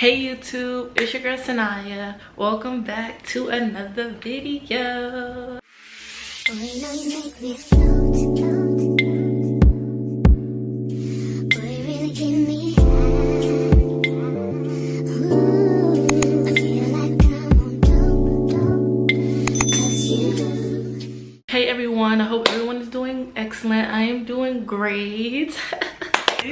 Hey YouTube, it's your girl Sanaya. Welcome back to another video. Hey everyone, I hope everyone is doing excellent. I am doing great.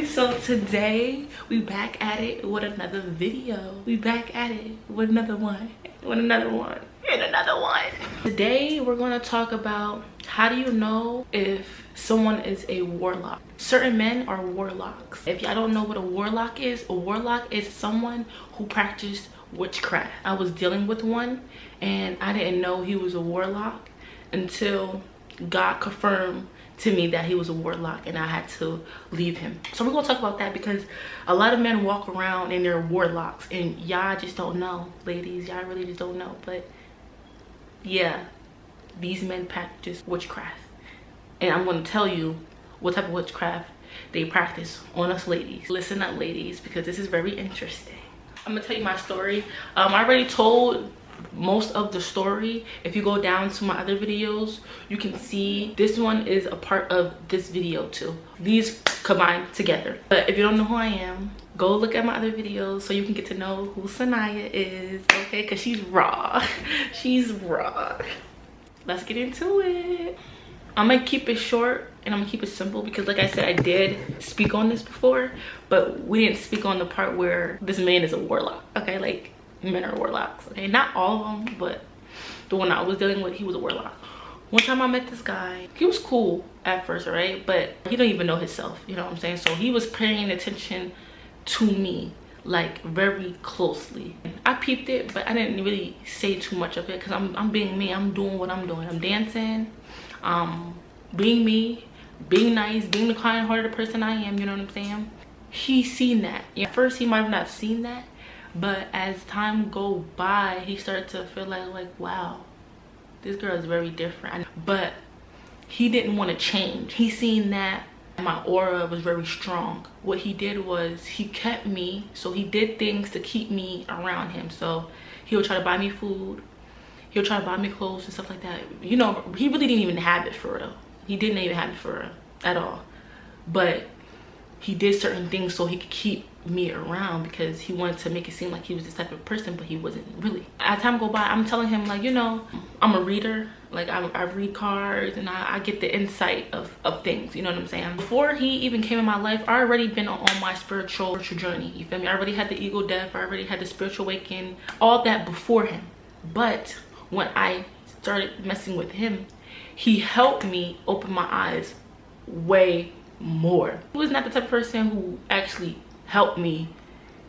So today we back at it with another video. We back at it with another one, with another one, and another one. Today we're going to talk about how do you know if someone is a warlock. Certain men are warlocks. If y'all don't know what a warlock is someone who practiced witchcraft. I was dealing with one and I didn't know he was a warlock until God confirmed to me that he was a warlock and I had to leave him. So we're gonna talk about that because a lot of men walk around and they're warlocks and y'all just don't know. Ladies, y'all really just don't know. But yeah, these men practice witchcraft, and I'm gonna tell you what type of witchcraft they practice on us ladies. Listen up ladies, because this is very interesting. I'm gonna tell you my story. I already told most of the story. If you go down to my other videos, you can see this one is a part of this video too. These combined together. But if you don't know who I am, go look at my other videos so you can get to know who Sanaya is, okay? Because she's raw. She's raw. Let's get into it. I'm gonna keep it short and I'm gonna keep it simple because like I said, I did speak on this before, but we didn't speak on the part where this man is a warlock, okay? Like, men are warlocks, okay? Not all of them, but the one I was dealing with, he was a warlock. One time I met this guy. He was cool at first, right? But he don't even know himself, you know what I'm saying? So he was paying attention to me, like, very closely. I peeped it, but I didn't really say too much of it because I'm being me. I'm doing what I'm doing. I'm dancing, being me, being nice, being the kind-hearted person I am, you know what I'm saying? He seen that. At first, he might have not seen that, but as time go by, he started to feel like wow, this girl is very different. But he didn't want to change. He seen that my aura was very strong. What he did was he kept me, so he did things to keep me around him. So he would try to buy me food, he would try to buy me clothes and stuff like that. You know, he really didn't even have it for real. He didn't even have it for real at all. But he did certain things so he could keep me around because he wanted to make it seem like he was this type of person, but he wasn't really. As time go by, I'm telling him, like, you know, I'm a reader. Like, I read cards and I get the insight of things, you know what I'm saying? Before he even came in my life, I already been on my spiritual journey, you feel me? I already had the ego death, I already had the spiritual awakening, all that before him. But when I started messing with him, he helped me open my eyes way more. He was not the type of person who actually helped me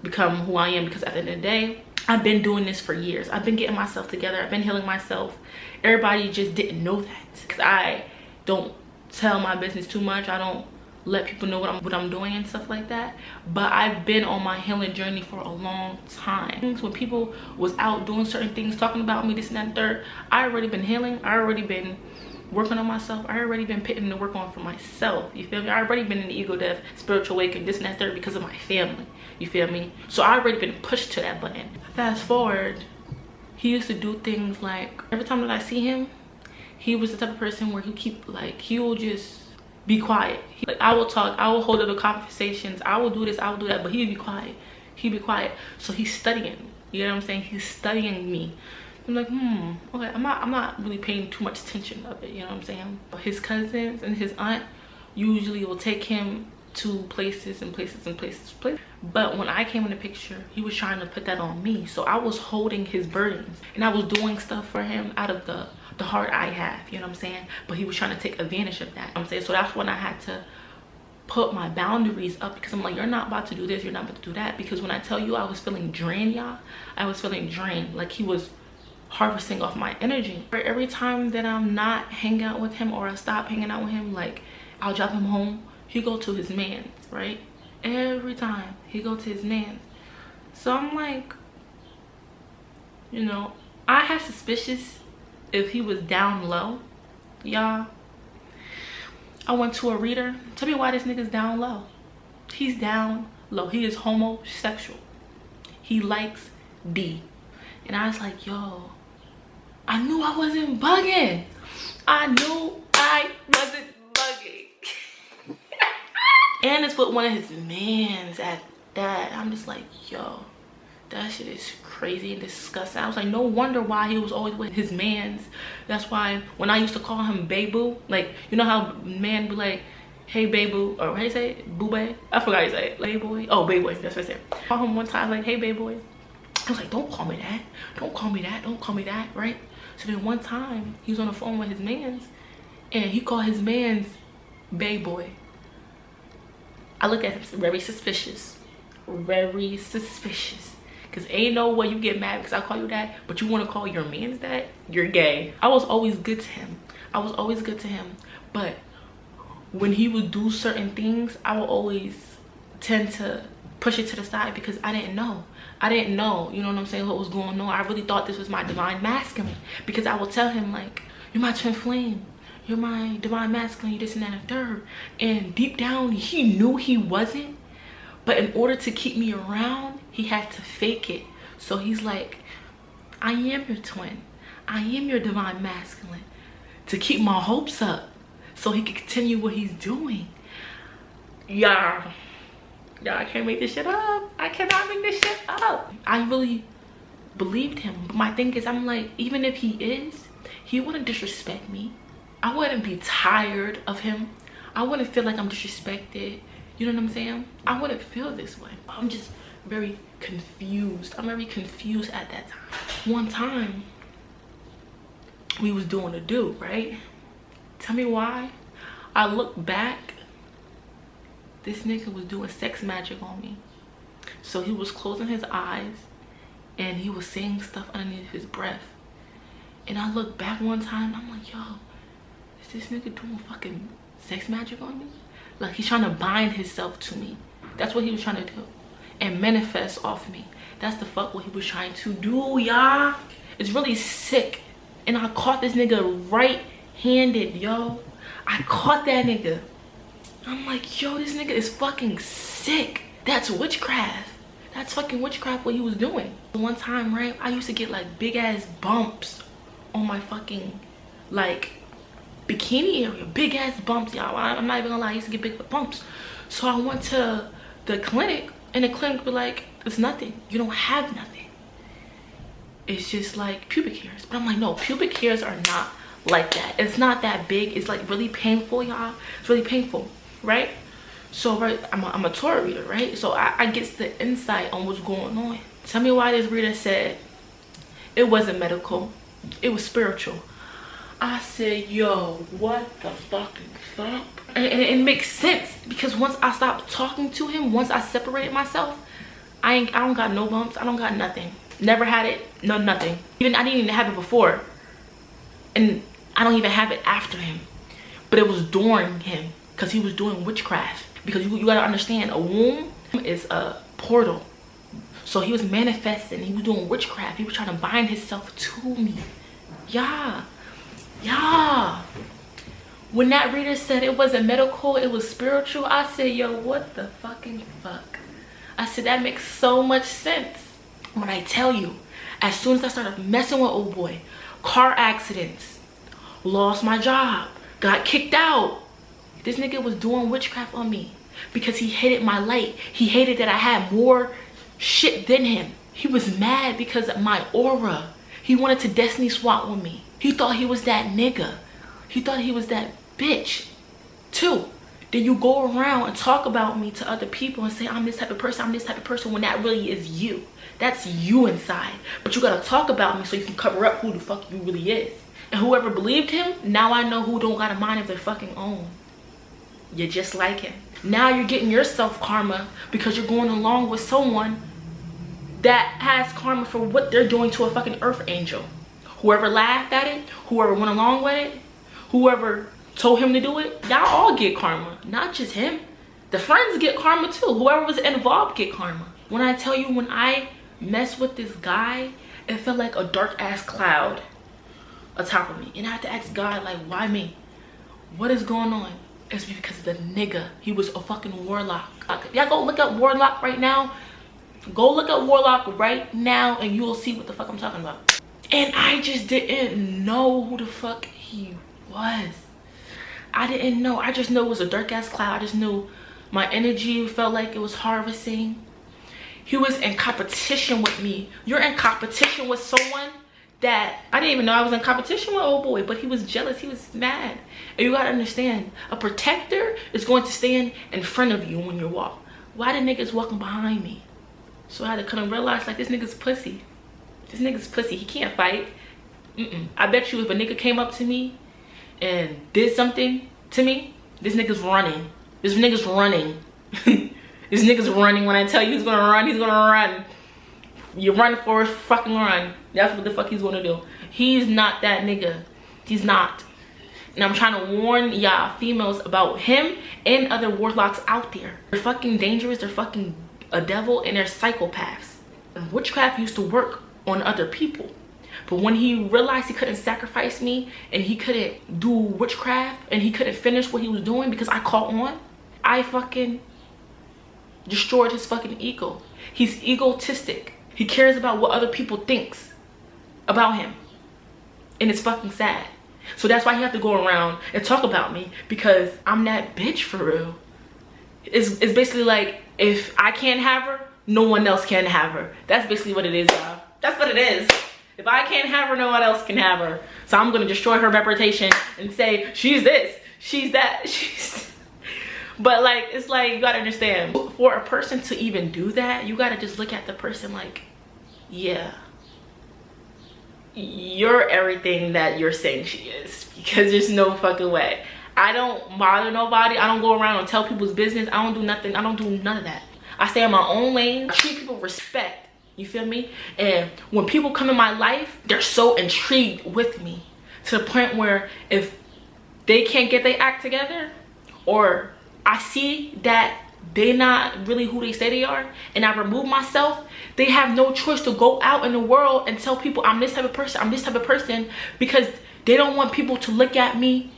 become who I am, because at the end of the day, I've been doing this for years. I've been getting myself together. I've been healing myself. Everybody just didn't know that because I don't tell my business too much. I don't let people know what I'm doing and stuff like that. But I've been on my healing journey for a long time. When people was out doing certain things, talking about me, this and that and third, I already been healing. I already been working on myself. I already been putting the work on for myself, you feel me? I already been in the ego death, spiritual awakening, this and that third, because of my family, you feel me? So I already been pushed to that button. Fast forward, he used to do things like, every time that I see him, he was the type of person where he will just be quiet. Like, I will talk, I will hold little conversations, I will do this, I will do that, but he'd be quiet. He'd be quiet. So he's studying, you know what I'm saying? He's studying me. I'm like, okay, I'm not really paying too much attention of it, you know what I'm saying? His cousins and his aunt usually will take him to places and places and places. But when I came in the picture, he was trying to put that on me. So I was holding his burdens and I was doing stuff for him out of the heart I have, you know what I'm saying? But he was trying to take advantage of that, you know what I'm saying? So that's when I had to put my boundaries up, because I'm like, you're not about to do this, you're not about to do that. Because when I tell you I was feeling drained, y'all, I was feeling drained. Like, he was harvesting off my energy. Every time that I'm not hanging out with him or I stop hanging out with him, like, I'll drop him home, he go to his man's, right? Every time he go to his man's. So I'm like, you know, I had suspicious if he was down low, y'all. I went to a reader. Tell me why this nigga's down low. He's down low. He is homosexual. He likes D. And I was like, yo, I knew I wasn't bugging. I knew I wasn't bugging. And it's with one of his mans at that. I'm just like, yo, that shit is crazy and disgusting. I was like, no wonder why he was always with his mans. That's why when I used to call him Bae-boo, like, you know how man be like, hey Bae-boo, or how do you say it? Boo-bae? I forgot how you say it. Bae-boy? Oh, Bae-boy, that's what I said. I called him one time like, hey Bae-boy. I was like, don't call me that. Don't call me that. Don't call me that, right? So then one time, he was on the phone with his mans, and he called his mans Bae-boy. I look at him very suspicious. Very suspicious. Because ain't no way you get mad because I call you that, but you want to call your mans that? You're gay. I was always good to him. I was always good to him. But when he would do certain things, I would always tend to push it to the side because I didn't know. I didn't know, you know what I'm saying, what was going on. I really thought this was my divine masculine because I would tell him like, you're my twin flame. You're my divine masculine, you this and that and third. And deep down, he knew he wasn't. But in order to keep me around, he had to fake it. So he's like, I am your twin. I am your divine masculine. To keep my hopes up so he could continue what he's doing. Y'all, I can't make this shit up. I cannot make this shit up. I really believed him. But my thing is, I'm like, even if he is, he wouldn't disrespect me. I wouldn't be tired of him. I wouldn't feel like I'm disrespected. You know what I'm saying? I wouldn't feel this way. I'm just very confused. I'm very confused at that time. One time, we was doing a do, right? Tell me why. I look back, this nigga was doing sex magic on me. So he was closing his eyes and he was saying stuff underneath his breath. And I look back one time, I'm like, yo, is this nigga doing fucking sex magic on me? Like, he's trying to bind himself to me. That's what he was trying to do. And manifest off me. That's the fuck what he was trying to do, y'all. It's really sick. And I caught this nigga right-handed, yo. I caught that nigga. I'm like, yo, this nigga is fucking sick. That's witchcraft. That's fucking witchcraft what he was doing. One time, right, I used to get like big ass bumps on my fucking like bikini area. Big ass bumps, y'all. I'm not even gonna lie, I used to get big bumps. So I went to the clinic and the clinic was like, it's nothing. You don't have nothing. It's just like pubic hairs. But I'm like, no, pubic hairs are not like that. It's not that big. It's like really painful, y'all. It's really painful, right? So right, I'm a Torah reader, right? So I get the insight on what's going on. Tell me why this reader said it wasn't medical, it was spiritual. I said, yo, what the fucking fuck? And it makes sense because once I stopped talking to him, once I separated myself, I don't got no bumps. I don't got nothing. Never had it. No, nothing. I didn't even have it before, and I don't even have it after him. But it was during him because he was doing witchcraft. Because you gotta understand, a womb is a portal. So he was manifesting. He was doing witchcraft. He was trying to bind himself to me. Yeah. When that reader said it wasn't medical, it was spiritual, I said, yo, what the fucking fuck? I said, that makes so much sense. When I tell you, as soon as I started messing with old boy, car accidents, lost my job, got kicked out. This nigga was doing witchcraft on me because he hated my light. He hated that I had more shit than him. He was mad because of my aura. He wanted to destiny swap with me. He thought he was that nigga. He thought he was that bitch too. Then you go around and talk about me to other people and say, I'm this type of person, I'm this type of person, when that really is you. That's you inside. But you gotta talk about me so you can cover up who the fuck you really is. And whoever believed him, now I know who don't got a mind of their fucking own. You're just like him. Now you're getting yourself karma because you're going along with someone that has karma for what they're doing to a fucking earth angel. Whoever laughed at it, whoever went along with it, whoever told him to do it, y'all all get karma. Not just him. The friends get karma too. Whoever was involved get karma. When I tell you, when I mess with this guy, it felt like a dark ass cloud atop of me. And I had to ask God, like, why me? What is going on? It's because of the nigga. He was a fucking warlock. Y'all go look up warlock right now. Go look up warlock right now and you will see what the fuck I'm talking about. And I just didn't know who the fuck he was. I didn't know. I just knew it was a dark ass cloud. I just knew my energy felt like it was harvesting. He was in competition with me. You're in competition with someone that I didn't even know I was in competition with, old boy, but he was jealous. He was mad. And you gotta understand, a protector is going to stand in front of you when you walk. Why the niggas walking behind me? So I had to kind of realize, like, this nigga's pussy. This nigga's pussy. He can't fight. I bet you if a nigga came up to me and did something to me, this nigga's running. This nigga's running. This nigga's running. When I tell you he's gonna run, he's gonna run. You run for his fucking run. That's what the fuck he's gonna do. He's not that nigga. He's not. And I'm trying to warn y'all females about him and other warlocks out there. They're fucking dangerous. They're fucking a devil and they're psychopaths. And witchcraft used to work on other people. But when he realized he couldn't sacrifice me and he couldn't do witchcraft and he couldn't finish what he was doing because I caught on, I fucking destroyed his fucking ego. He's egotistic. He cares about what other people thinks about him. And it's fucking sad. So that's why he have to go around and talk about me, because I'm that bitch for real. It's basically like, if I can't have her, no one else can have her. That's basically what it is, y'all. That's what it is. If I can't have her, no one else can have her. So I'm gonna destroy her reputation and say, she's this, she's that, she's... But like, it's like, you gotta understand, for a person to even do that, you gotta just look at the person like, yeah, you're everything that you're saying she is, because there's no fucking way. I don't bother nobody. I don't go around and tell people's business. I don't do nothing. I don't do none of that. I stay in my own lane. I treat people with respect. You feel me? And when people come in my life, they're so intrigued with me to the point where if they can't get their act together, or I see that they're not really who they say they are, and I remove myself, they have no choice to go out in the world and tell people I'm this type of person, I'm this type of person, because they don't want people to look at me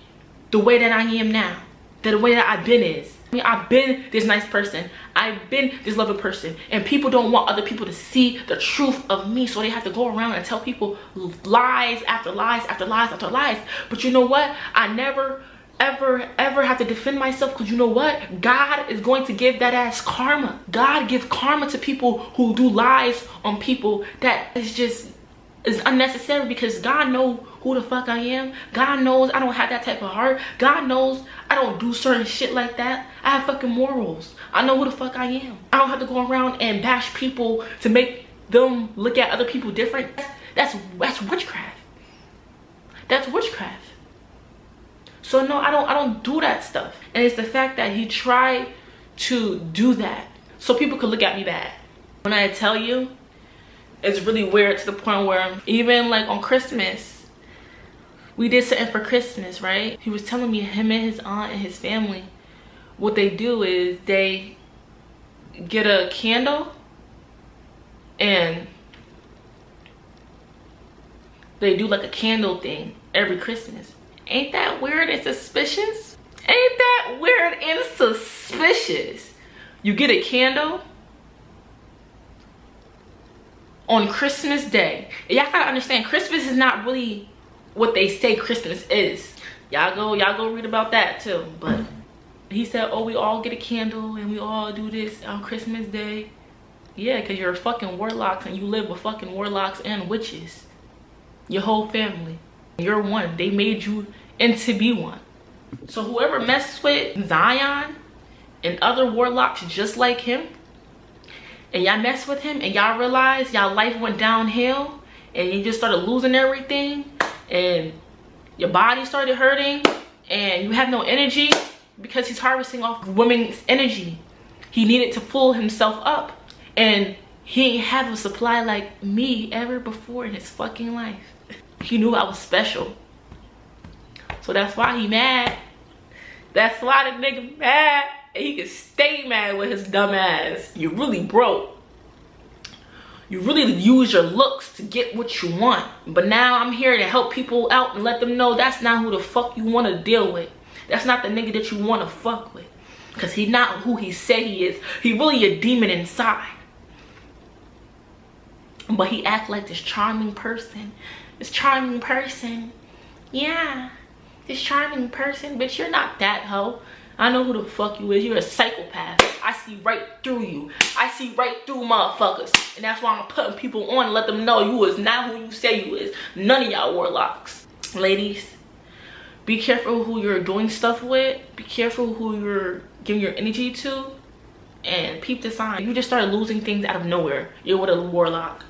the way that I am now, the way that I've been is. I mean, I've been this nice person, I've been this loving person, and people don't want other people to see the truth of me, so they have to go around and tell people lies after lies after lies after lies. But you know what? I never ever have to defend myself, because you know what? God is going to give that ass karma. God gives karma to people who do lies on people. That is unnecessary, because God knows who the fuck I am. God knows I don't have that type of heart. God knows I don't do certain shit like that. I have fucking morals. I know who the fuck I am. I don't have to go around and bash people to make them look at other people different. That's witchcraft. That's witchcraft. So no, I don't do that stuff. And it's the fact that he tried to do that so people could look at me bad. When I tell you, it's really weird to the point where even like on Christmas, we did something for Christmas, right? He was telling me him and his aunt and his family, what they do is they get a candle and they do like a candle thing every Christmas. Ain't that weird and suspicious? Ain't that weird and suspicious? You get a candle on Christmas Day. Y'all gotta understand, Christmas is not really what they say Christmas is. Y'all go read about that too. But he said, oh, we all get a candle and we all do this on Christmas Day. Yeah, because you're fucking warlocks and you live with fucking warlocks and witches. Your whole family. You're one. They made you into be one. So whoever messes with Zion and other warlocks just like him, and y'all mess with him and y'all realize y'all life went downhill and you just started losing everything and your body started hurting and you have no energy, because he's harvesting off women's energy. He needed to pull himself up, and he ain't have a supply like me ever before in his fucking life. He knew I was special. So that's why he mad. That's why the nigga mad. And he can stay mad with his dumb ass. You really broke. You really use your looks to get what you want. But now I'm here to help people out and let them know that's not who the fuck you want to deal with. That's not the nigga that you want to fuck with. Because he's not who he said he is. He really a demon inside. But he act like this charming person. This charming person. Yeah. This charming person. Bitch, you're not that hoe. I know who the fuck you is. You're a psychopath. I see right through you. I see right through motherfuckers. And that's why I'm putting people on and let them know you is not who you say you is. None of y'all warlocks. Ladies, be careful who you're doing stuff with. Be careful who you're giving your energy to. And peep the sign. You just start losing things out of nowhere. You're with a warlock.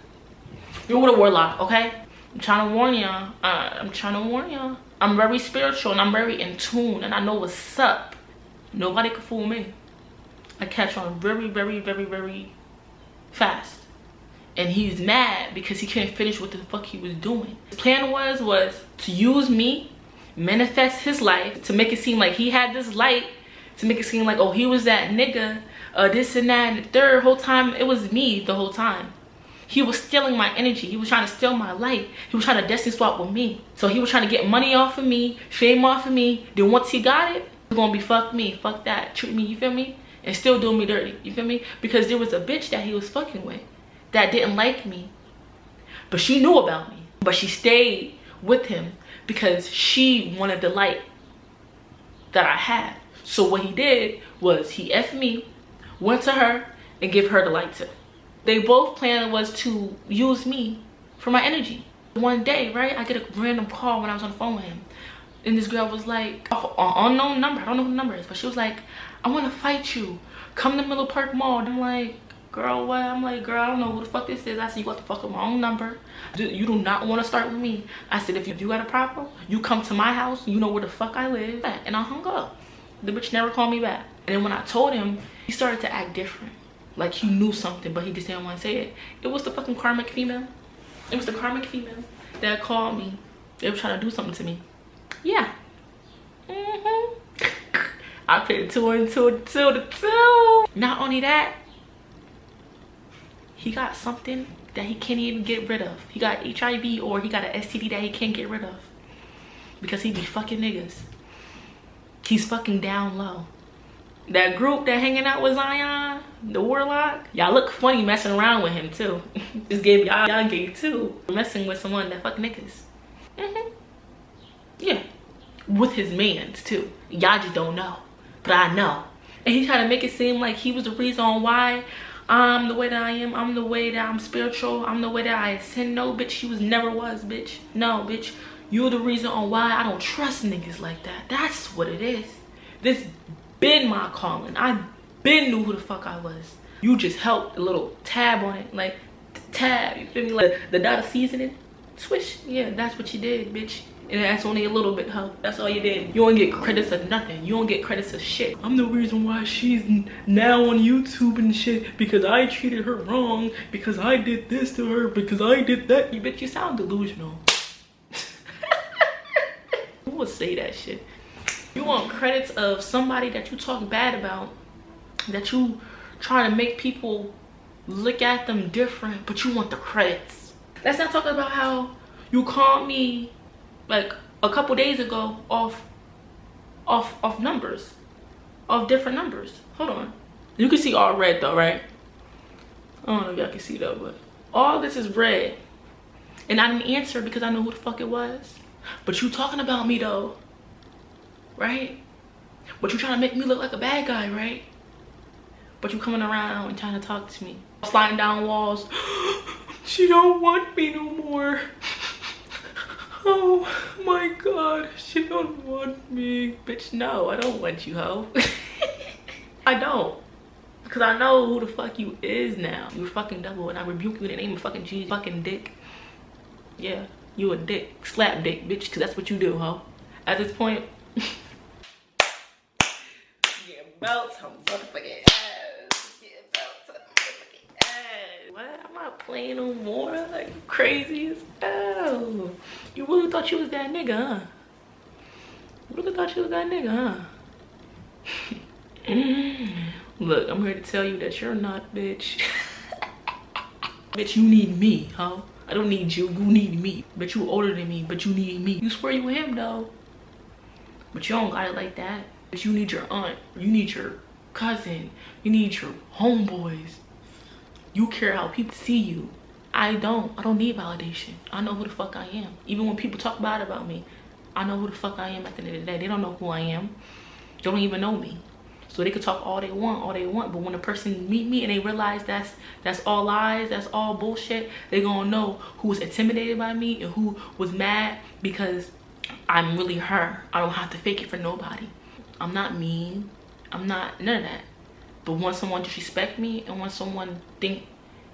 You're with a warlock, okay? I'm trying to warn y'all. I'm trying to warn y'all. I'm very spiritual and I'm very in tune and I know what's up. Nobody can fool me. I catch on very, very, very, very fast. And he's mad because he couldn't finish what the fuck he was doing. His plan was to use me, manifest his life, to make it seem like he had this light, to make it seem like, oh, he was that nigga, this and that and the third. Whole time, it was me the whole time. He was stealing my energy. He was trying to steal my light. He was trying to destiny swap with me. So he was trying to get money off of me, fame off of me. Then once he got it, it's gonna be fuck me, fuck that, treat me, you feel me? And still doing me dirty, you feel me? Because there was a bitch that he was fucking with that didn't like me. But she knew about me. But she stayed with him because she wanted the light that I had. So what he did was he F'd me, went to her, and gave her the light too. They both planned was to use me for my energy. One day, right, I get a random call when I was on the phone with him. And this girl was like, off an unknown number, I don't know who the number is, but she was like, I want to fight you. Come to Miller Park Mall. I'm like, girl, what? I'm like, girl, I don't know who the fuck this is. I said, you got the fuck wrong number. You do not want to start with me. I said, if you got a problem, you come to my house. You know where the fuck I live. And I hung up. The bitch never called me back. And then when I told him, he started to act different. Like he knew something, but he just didn't want to say it. It was the fucking karmic female. It was the karmic female that called me. They were trying to do something to me. Yeah. I put 2 and 2 to 2. Not only that, he got something that he can't even get rid of. He got HIV or he got an STD that he can't get rid of. Because he be fucking niggas. He's fucking down low. That group that hanging out with Zion, the warlock, y'all look funny messing around with him too. Just gave y'all gay too. Messing with someone that fuck niggas. Yeah. With his mans too. Y'all just don't know. But I know. And he tried to make it seem like he was the reason why I'm the way that I am. I'm the way that I'm spiritual. I'm the way that I ascend. No, bitch, you never was, bitch. No, bitch. You're the reason on why I don't trust niggas like that. That's what it is. This been my calling. I been knew who the fuck I was. You just helped a little tab on it. Like, tab, you feel me? Like the dot of seasoning. Swish. Yeah, that's what you did, bitch. And that's only a little bit, huh? That's all you did. You don't get credits of nothing. You don't get credits of shit. I'm the reason why she's now on YouTube and shit. Because I treated her wrong. Because I did this to her. Because I did that. You bitch, you sound delusional. Who would say that shit? You want credits of somebody that you talk bad about. That you try to make people look at them different. But you want the credits. Let's not talk about how you called me like a couple days ago off numbers, off different numbers. Hold on, you can see all red though, right? I don't know if y'all can see though, but all this is red. And I didn't answer because I know who the fuck it was. But you talking about me though, right? But you trying to make me look like a bad guy, right? But you coming around and trying to talk to me, sliding down walls. She don't want me no more. Oh my god, she don't want me. Bitch, no, I don't want you, ho. I don't. Because I know who the fuck you is now. You a fucking devil and I rebuke you in the name of fucking Jesus. Fucking dick. Yeah, you a dick. Slap dick, bitch, because that's what you do, ho. At this point, yeah, belts, I'm motherfucking ass. Yeah, belts, I'm motherfucking ass. What? I'm not playing no more. Like, you crazy as hell. You really thought you was that nigga, huh? You really thought you was that nigga, huh? Look, I'm here to tell you that you're not, bitch. Bitch, you need me, huh? I don't need you, you need me. Bitch, you older than me, but you need me. You swear you with him, though. But you don't got it like that. But you need your aunt, you need your cousin, you need your homeboys. You care how people see you. I don't need validation. I know who the fuck I am. Even when people talk bad about me, I know who the fuck I am at the end of the day. They don't know who I am. They don't even know me. So they could talk all they want, but when a person meet me and they realize that's all lies, that's all bullshit, they gonna know who was intimidated by me and who was mad because I'm really her. I don't have to fake it for nobody. I'm not mean. I'm not none of that. But when someone disrespect me and when someone think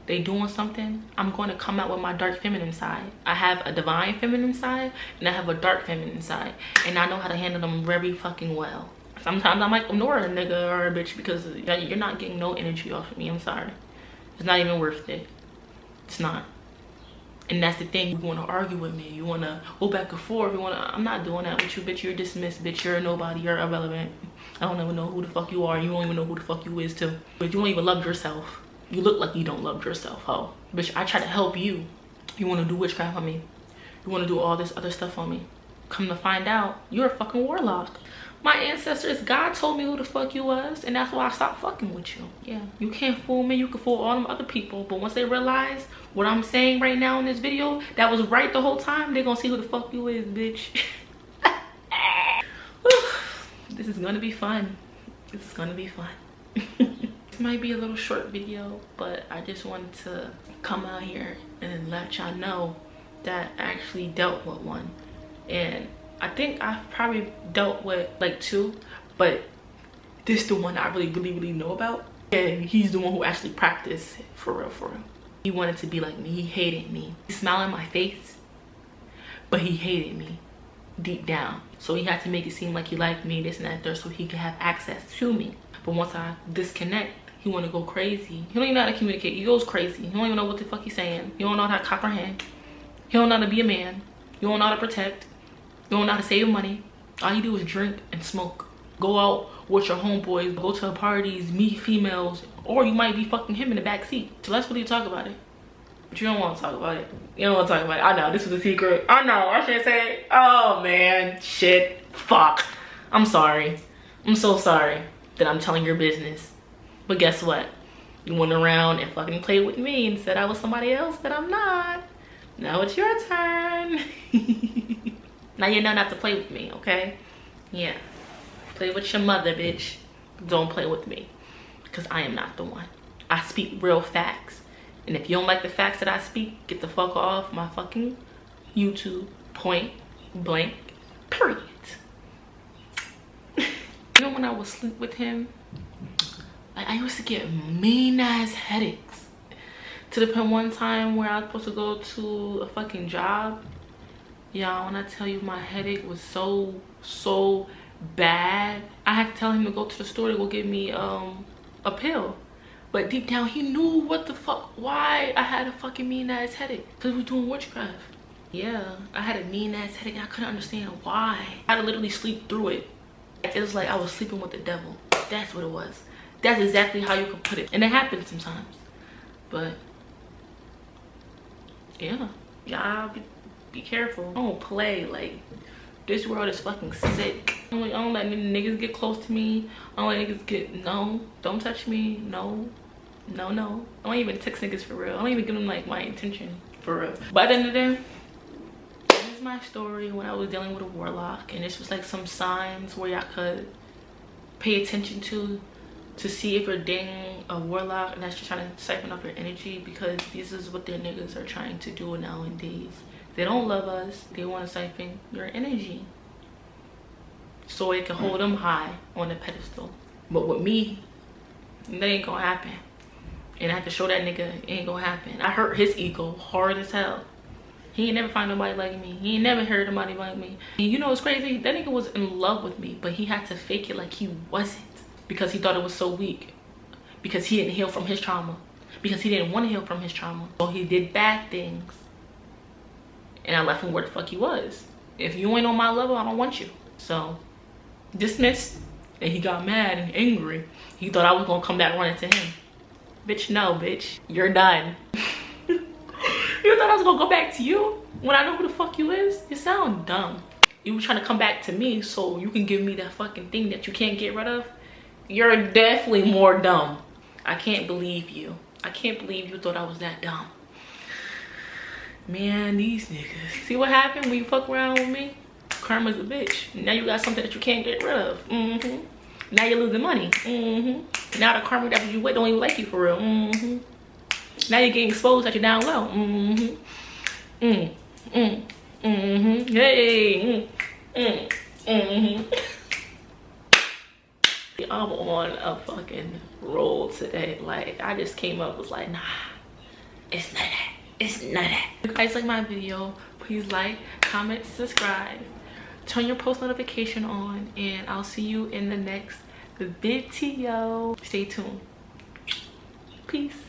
they doing something, I'm going to come out with my dark feminine side. I have a divine feminine side and I have a dark feminine side, and I know how to handle them very fucking well. Sometimes I might ignore a nigga or a bitch because you're not getting no energy off of me. I'm sorry. It's not even worth it. It's not. And that's the thing. You want to argue with me. You want to go back and forth. You want to. I'm not doing that with you, bitch. You're dismissed, bitch. You're nobody. You're irrelevant. I don't even know who the fuck you are. You don't even know who the fuck you is too. But you don't even love yourself. You look like you don't love yourself, ho. Bitch, I try to help you. You want to do witchcraft on me. You want to do all this other stuff on me. Come to find out, you're a fucking warlock. My ancestors, God told me who the fuck you was, and that's why I stopped fucking with you. Yeah, you can't fool me. You can fool all them other people, but once they realize what I'm saying right now in this video, that was right the whole time, they're gonna see who the fuck you is, bitch. This is gonna be fun. This is gonna be fun. This might be a little short video, but I just wanted to come out here and let y'all know that I actually dealt with one. And I think I've probably dealt with like 2, but this is the one I really know about. And he's the one who actually practiced for real. He wanted to be like me. He hated me. He smiled in my face, but he hated me deep down. So he had to make it seem like he liked me, this and that, there, so he could have access to me. But once I disconnect, he want to go crazy. He don't even know how to communicate. He goes crazy. He don't even know what the fuck he's saying. He don't know how to comprehend. He don't know how to be a man. He don't know how to protect. You don't know how to save money. All you do is drink and smoke. Go out with your homeboys, go to parties, meet females, or you might be fucking him in the back seat. So let's really talk about it. But you don't want to talk about it. You don't want to talk about it. I know, this was a secret. I know, I shouldn't say it. Oh man, shit, fuck. I'm sorry. I'm so sorry that I'm telling your business. But guess what? You went around and fucking played with me and said I was somebody else that I'm not. Now it's your turn. Now you know not to play with me, okay? Yeah. Play with your mother, bitch. Don't play with me. Because I am not the one. I speak real facts. And if you don't like the facts that I speak, get the fuck off my fucking YouTube. Point blank. Period. You know when I would sleep with him? Like I used to get mean ass headaches. To the point one time where I was supposed to go to a fucking job. Y'all, when I tell you my headache was so bad, I had to tell him to go to the store to go get me a pill. But deep down he knew what the fuck, why I had a fucking mean ass headache. Because we was doing witchcraft. Yeah, I had a mean ass headache and I couldn't understand why. I had to literally sleep through it. It was like I was sleeping with the devil. That's what it was. That's exactly how you could put it. And it happens sometimes. But yeah, y'all be careful. Don't play. Like, this world is fucking sick. I don't let niggas get close to me. I don't let niggas get, no, don't touch me. No. I don't even text niggas for real. I don't even give them like my intention for real. But at the end of the day, this is my story when I was dealing with a warlock, and this was like some signs where y'all could pay attention to see if you're dating a warlock and that's just trying to siphon up your energy, because this is what their niggas are trying to do nowadays. They don't love us. They want to siphon your energy so it can hold them high on the pedestal. But with me, that ain't gonna happen. And I have to show that nigga it ain't gonna happen. I hurt his ego hard as hell. He ain't never find nobody like me. He ain't never heard nobody like me. And you know what's crazy? That nigga was in love with me, but he had to fake it like he wasn't, because he thought it was so weak. Because he didn't heal from his trauma. Because he didn't want to heal from his trauma. So he did bad things. And I left him where the fuck he was. If you ain't on my level, I don't want you. So, dismissed. And he got mad and angry. He thought I was gonna come back running to him. Bitch, no, bitch. You're done. You thought I was gonna go back to you when I know who the fuck you is? You sound dumb. You were trying to come back to me so you can give me that fucking thing that you can't get rid of. You're definitely more dumb. I can't believe you. I can't believe you thought I was that dumb. Man, these niggas. See what happened when you fuck around with me? Karma's a bitch. Now you got something that you can't get rid of. Now you're losing money. Now the karma that you with don't even like you for real. Now you're getting exposed that you're down low. Hey. I'm on a fucking roll today. Like, I just came up, was like, nah, it's none of that. It's none of that. If you guys like my video, please like, comment, subscribe, turn your post notification on, and I'll see you in the next video. Stay tuned. Peace.